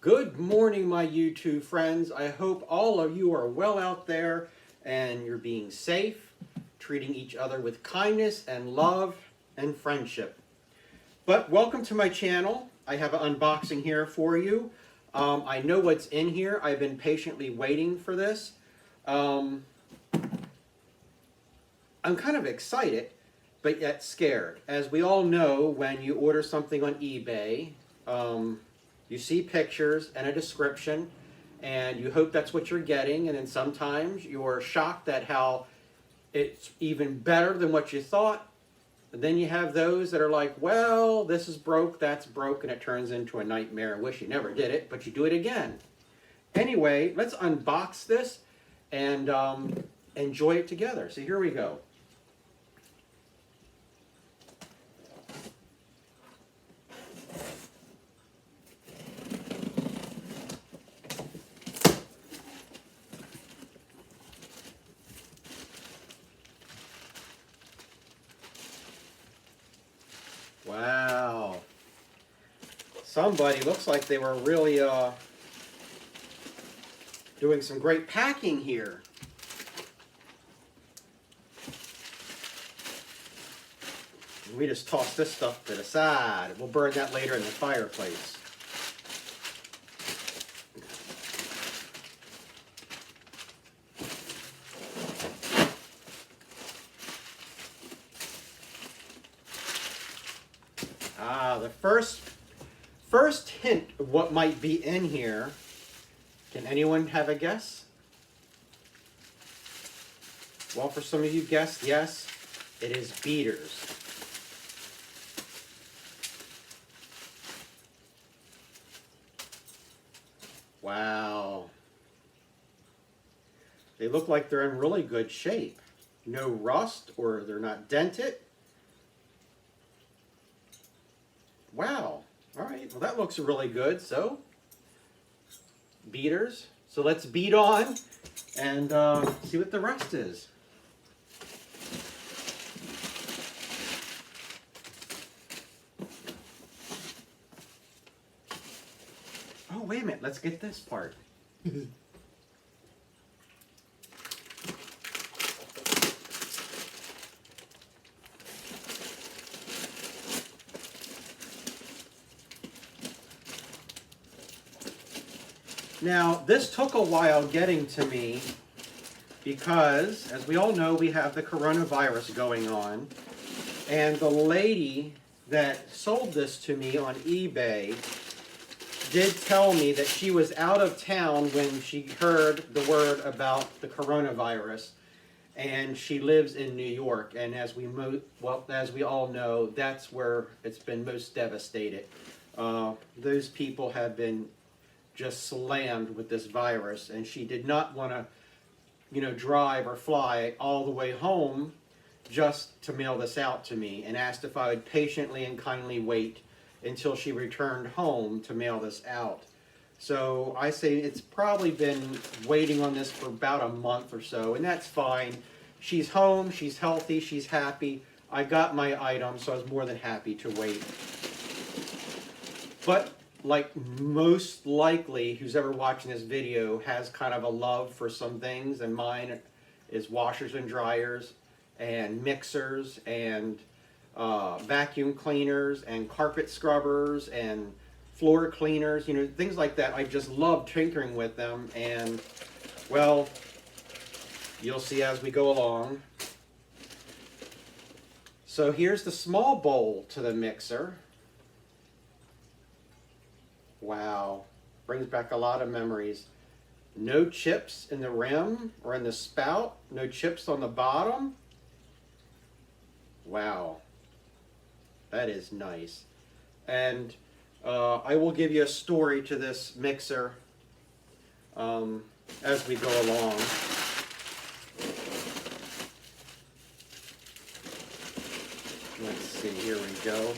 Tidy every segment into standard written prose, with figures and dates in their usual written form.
Good morning, my YouTube friends. I hope all of you are well out there and you're being safe, treating each other with kindness and love and friendship. But welcome to my channel. I have an unboxing here for you. I know what's in here. I've been patiently waiting for this. I'm kind of excited, but yet scared. As we all know, when you order something on eBay, you see pictures and a description, and you hope that's what you're getting, and then sometimes you're shocked at how it's even better than what you thought. And then you have those that are like, well, this is broke, that's broke, and it turns into a nightmare. I wish you never did it, but you do it again. Anyway, let's unbox this and enjoy it together. So here we go. Wow. Somebody looks like they were really doing some great packing here. We just toss this stuff to the side. We'll burn that later in the fireplace. The first hint of what might be in here. Can anyone have a guess? Well, for some of you guessed yes, it is beaters. Wow. They look like they're in really good shape. No rust, or they're not dented. Wow. All right. Well, that looks really good. So, beaters. So let's beat on and see what the rest is. Oh, wait a minute. Let's get this part. Now, this took a while getting to me because, as we all know, we have the coronavirus going on. And the lady that sold this to me on eBay did tell me that she was out of town when she heard the word about the coronavirus. And she lives in New York. And as we all know, that's where it's been most devastated. Those people have been just slammed with this virus, and she did not want to, drive or fly all the way home just to mail this out to me, and asked if I would patiently and kindly wait until she returned home to mail this out. So I say it's probably been waiting on this for about a month or so, and that's fine. She's home, she's healthy, she's happy. I got my item, so I was more than happy to wait. But like most likely who's ever watching this video has kind of a love for some things, and mine is washers and dryers and mixers and vacuum cleaners and carpet scrubbers and floor cleaners, things like that. I just love tinkering with them, and well, you'll see as we go along. So here's the small bowl to the mixer. Wow, brings back a lot of memories. No chips in the rim or in the spout, no chips on the bottom. Wow, that is nice. And I will give you a story to this mixer as we go along. Let's see, here we go.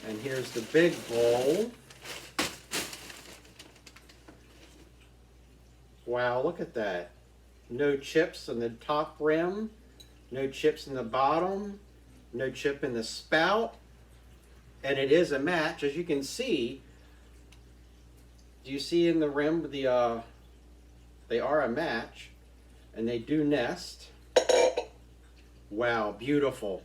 And here's the big bowl. Wow, look at that. No chips on the top rim, no chips in the bottom, no chip in the spout, and it is a match. As you can see, do you see in the rim they are a match, and they do nest. Wow, beautiful.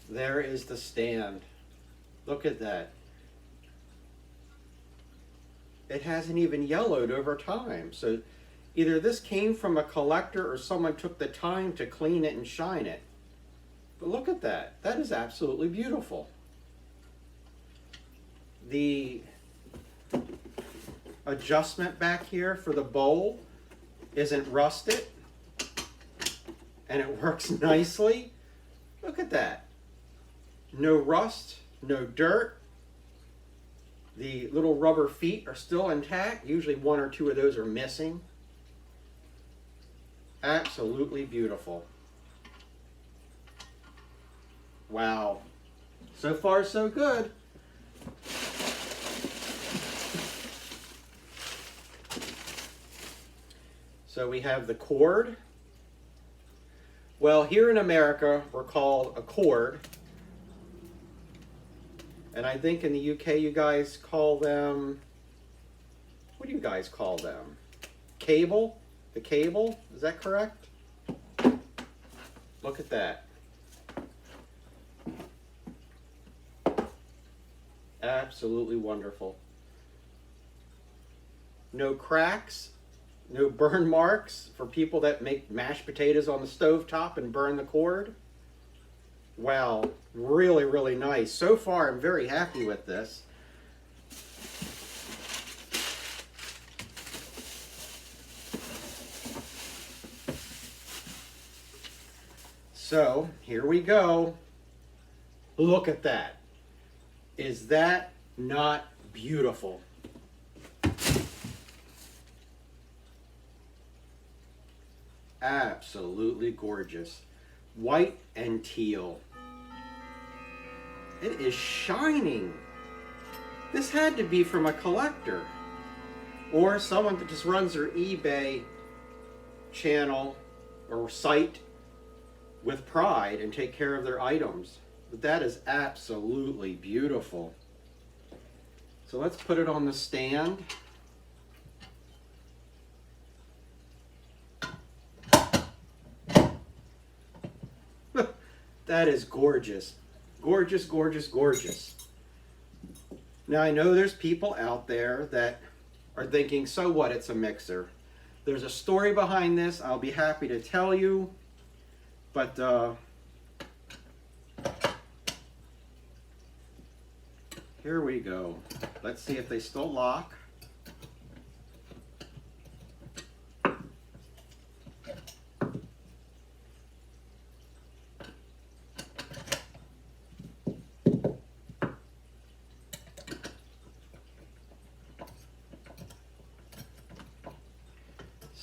There is the stand. Look at that. It hasn't even yellowed over time. So either this came from a collector or someone took the time to clean it and shine it. But look at that. That is absolutely beautiful. The adjustment back here for the bowl isn't rusted, and it works nicely. Look at that. No rust, no dirt. The little rubber feet are still intact. Usually one or two of those are missing. Absolutely beautiful. Wow. So far, so good. So we have the cord. Well, here in America, we're called a cord. And I think in the UK you guys call them, what do you guys call them? Cable? The cable? Is that correct? Look at that. Absolutely wonderful. No cracks, no burn marks for people that make mashed potatoes on the stovetop and burn the cord. Wow, really, really nice. So far, I'm very happy with this. So, here we go. Look at that. Is that not beautiful? Absolutely gorgeous. White and teal. It is shining. This had to be from a collector or someone that just runs their eBay channel or site with pride and take care of their items. But that is absolutely beautiful. So let's put it on the stand. That is gorgeous. Gorgeous, gorgeous, gorgeous. Now I know there's people out there that are thinking, so what, it's a mixer. There's a story behind this, I'll be happy to tell you. But here we go. Let's see if they still lock.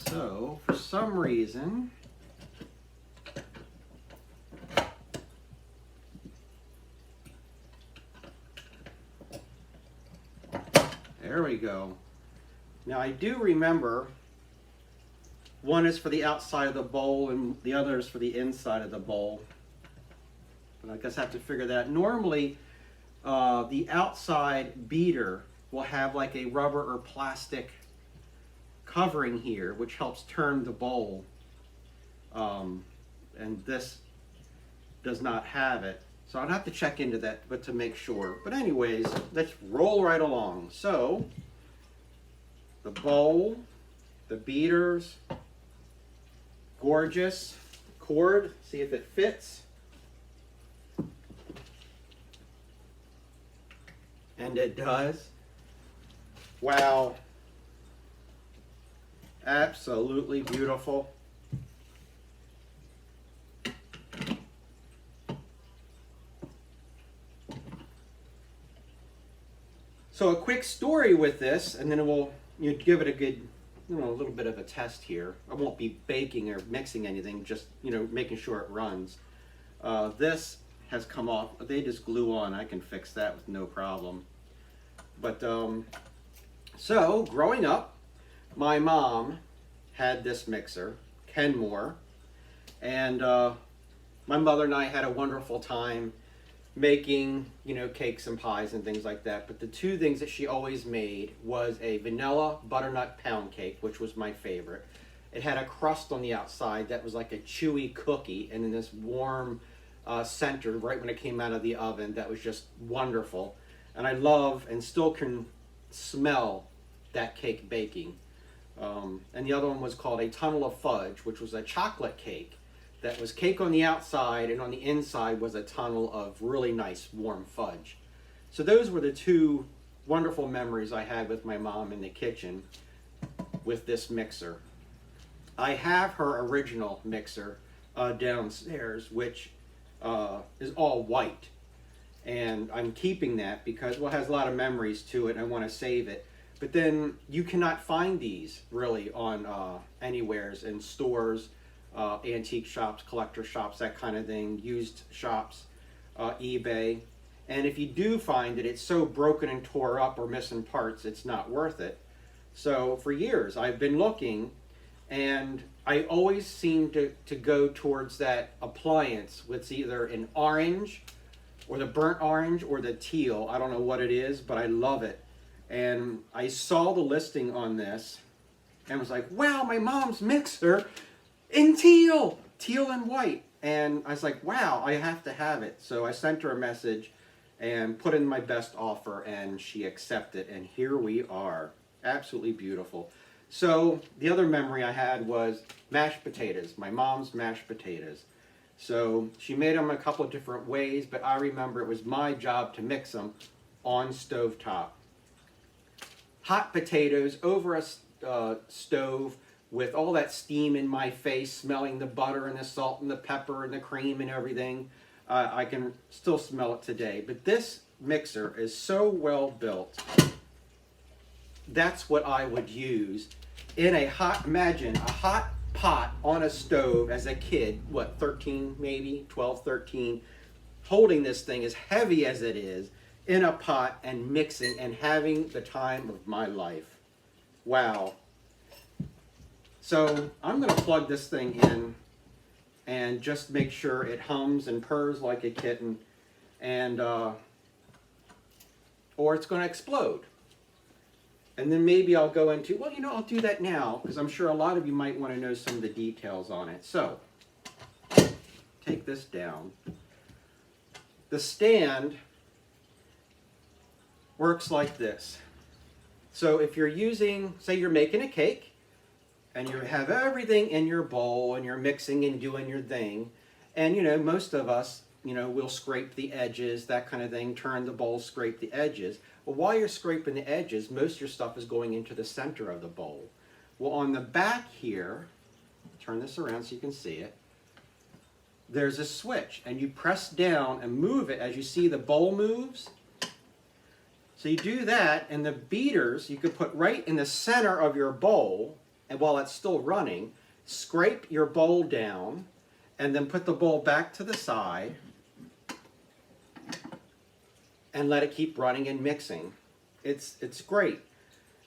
So, for some reason, there we go. Now I do remember one is for the outside of the bowl and the other is for the inside of the bowl. But I guess I have to figure that out. Normally, the outside beater will have like a rubber or plastic covering here, which helps turn the bowl, and this does not have it, so I'd have to check into that, but to make sure. But anyways, let's roll right along. So the bowl, the beaters, gorgeous cord, see if it fits, and it does. Wow. Absolutely beautiful. So a quick story with this, and then we'll give it a good, a little bit of a test here. I won't be baking or mixing anything, just making sure it runs. This has come off. They just glue on. I can fix that with no problem. But so growing up, my mom had this mixer, Kenmore, and my mother and I had a wonderful time making, cakes and pies and things like that. But the two things that she always made was a vanilla butternut pound cake, which was my favorite. It had a crust on the outside that was like a chewy cookie, and then this warm center right when it came out of the oven that was just wonderful. And I love and still can smell that cake baking. And the other one was called a tunnel of fudge, which was a chocolate cake that was cake on the outside, and on the inside was a tunnel of really nice warm fudge. So those were the two wonderful memories I had with my mom in the kitchen with this mixer. I have her original mixer downstairs, which is all white. And I'm keeping that because, well, it has a lot of memories to it and I want to save it. But then you cannot find these really on anywheres in stores, antique shops, collector shops, that kind of thing, used shops, eBay. And if you do find it, it's so broken and tore up or missing parts, it's not worth it. So for years I've been looking, and I always seem to go towards that appliance with either an orange or the burnt orange or the teal. I don't know what it is, but I love it. And I saw the listing on this and was like, wow, my mom's mixer in teal and white. And I was like, wow, I have to have it. So I sent her a message and put in my best offer, and she accepted, and here we are. Absolutely beautiful. So the other memory I had was mashed potatoes, my mom's mashed potatoes. So she made them a couple of different ways, but I remember it was my job to mix them on stovetop. Hot potatoes over a stove with all that steam in my face, smelling the butter and the salt and the pepper and the cream and everything. I can still smell it today. But this mixer is so well built. That's what I would use in a hot, imagine a hot pot on a stove as a kid, what, 13 maybe, 12, 13, holding this thing as heavy as it is in a pot and mixing and having the time of my life. Wow. So I'm going to plug this thing in and just make sure it hums and purrs like a kitten, and or it's going to explode. And then maybe I'll go into, well, I'll do that now, because I'm sure a lot of you might want to know some of the details on it. So, take this down. The stand works like this. So if you're using, say you're making a cake, and you have everything in your bowl, and you're mixing and doing your thing, and most of us, we'll scrape the edges, that kind of thing, turn the bowl, scrape the edges. Well, while you're scraping the edges, most of your stuff is going into the center of the bowl. Well, on the back here, turn this around so you can see it, there's a switch, and you press down and move it as you see the bowl moves. So you do that, and the beaters you could put right in the center of your bowl, and while it's still running, scrape your bowl down, and then put the bowl back to the side, and let it keep running and mixing. It's great.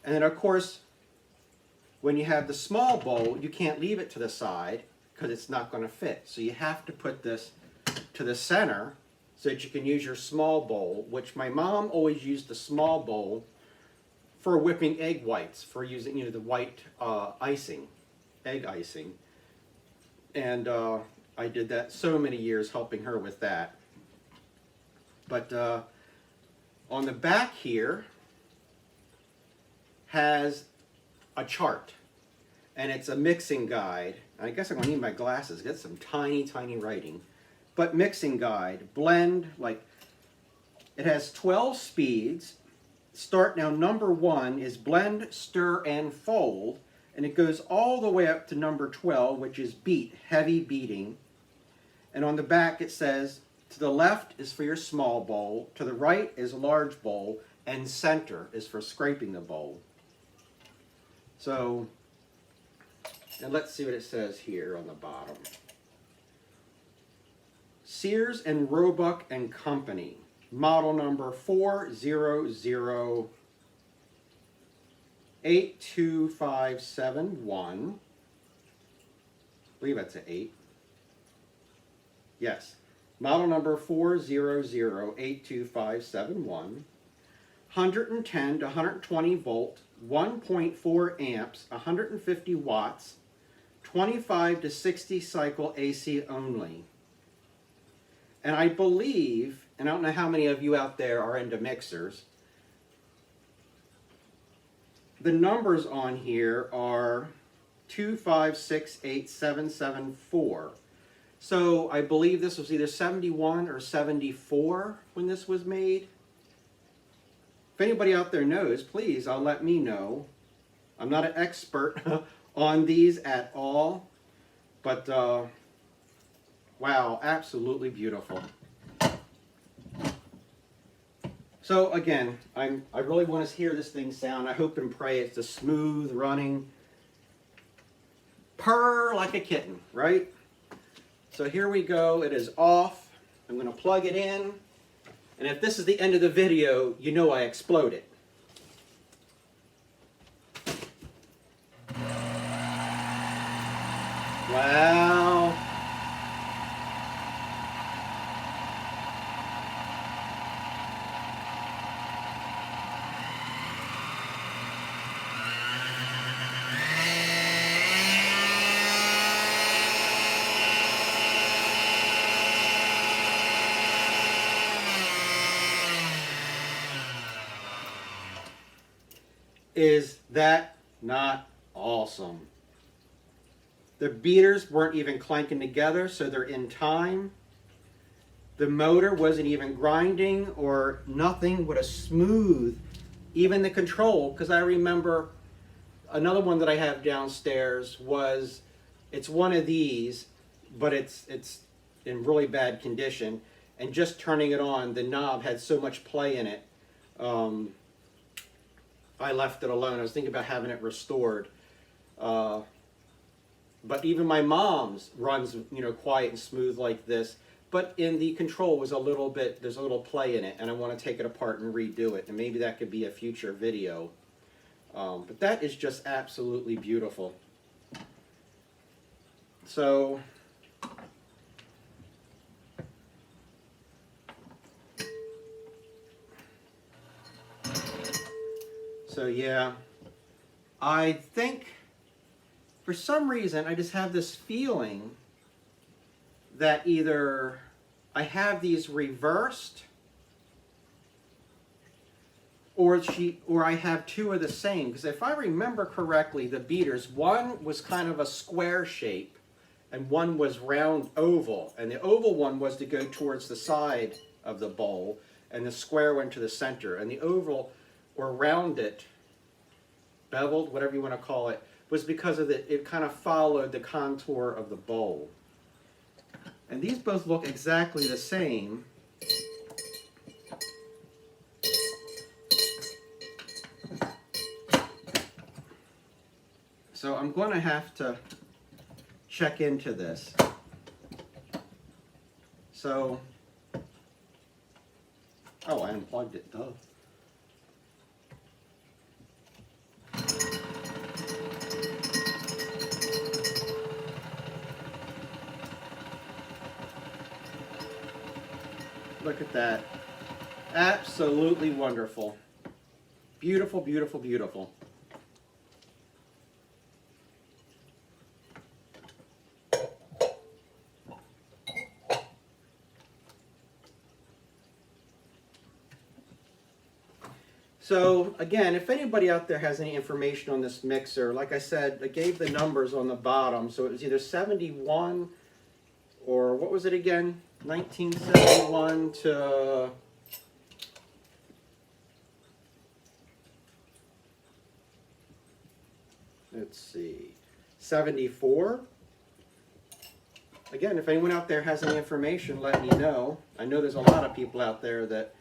And then of course, when you have the small bowl, you can't leave it to the side because it's not going to fit. So you have to put this to the center so that you can use your small bowl, which my mom always used the small bowl for whipping egg whites, for using the white icing, egg icing. And I did that so many years, helping her with that. But on the back here has a chart, and it's a mixing guide. I guess I'm going to need my glasses, get some tiny, tiny writing. But mixing guide, blend, like, it has 12 speeds. Start now, number 1 is blend, stir, and fold, and it goes all the way up to number 12, which is beat, heavy beating. And on the back it says, to the left is for your small bowl, to the right is large bowl, and center is for scraping the bowl. So, and let's see what it says here on the bottom. Sears and Roebuck and Company, model number 4008257. I believe that's an 8. Yes. Model number 4008257. 110 to 120 volt, 1.4 amps, 150 watts, 25 to 60 cycle AC only. And I believe, and I don't know how many of you out there are into mixers, the numbers on here are 2568774. So I believe this was either 71 or 74 when this was made. If anybody out there knows, please, let me know. I'm not an expert on these at all, but wow, absolutely beautiful. So again, I really want to hear this thing sound. I hope and pray it's a smooth running, purr like a kitten, right? So here we go. It is off. I'm going to plug it in. And if this is the end of the video, you know I exploded. Wow. Is that not awesome? The beaters weren't even clanking together, so they're in time. The motor wasn't even grinding or nothing, with a smooth, even the control, because I remember another one that I have downstairs was, it's one of these, but it's in really bad condition, and just turning it on, the knob had so much play in it. I left it alone. I was thinking about having it restored. But even my mom's runs, quiet and smooth like this. But in the control was a little bit, there's a little play in it, and I want to take it apart and redo it. And maybe that could be a future video. But that is just absolutely beautiful. So, yeah, I think for some reason I just have this feeling that either I have these reversed or I have two of the same. Because if I remember correctly, the beaters, one was kind of a square shape and one was round oval. And the oval one was to go towards the side of the bowl, and the square went to the center. And the oval, or rounded, beveled, whatever you want to call it, was because of it kind of followed the contour of the bowl. And these both look exactly the same. So I'm going to have to check into this. So, oh, I unplugged it, duh. Look at that. Absolutely wonderful. Beautiful, beautiful, beautiful. So again, if anybody out there has any information on this mixer, like I said, I gave the numbers on the bottom. So it was either 71 or what was it again? 1971 to let's see, 74. Again, if anyone out there has any information, let me know. I know there's a lot of people out there that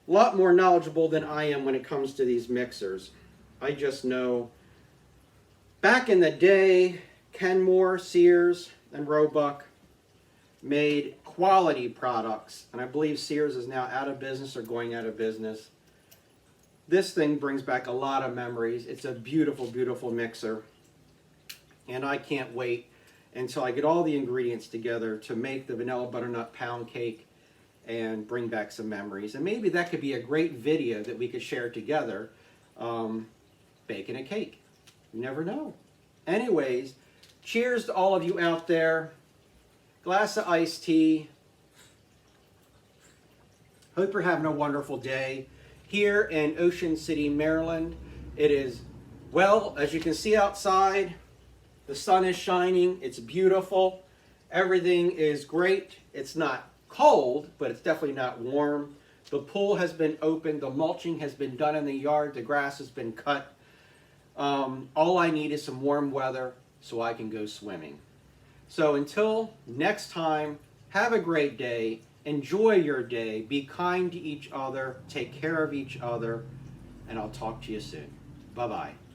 a lot more knowledgeable than I am when it comes to these mixers. I just know back in the day, Kenmore, Sears, and Roebuck made quality products, and I believe Sears is now out of business or going out of business. This thing brings back a lot of memories. It's a beautiful, beautiful mixer, and I can't wait until I get all the ingredients together to make the vanilla butternut pound cake and bring back some memories. And maybe that could be a great video that we could share together, baking a cake. You never know. Anyways, cheers to all of you out there. Glass of iced tea. Hope you're having a wonderful day. Here in Ocean City, Maryland, it is, well, as you can see outside, the sun is shining. It's beautiful. Everything is great. It's not cold, but it's definitely not warm. The pool has been opened. The mulching has been done in the yard. The grass has been cut. All I need is some warm weather so I can go swimming. So until next time, have a great day. Enjoy your day. Be kind to each other. Take care of each other. And I'll talk to you soon. Bye-bye.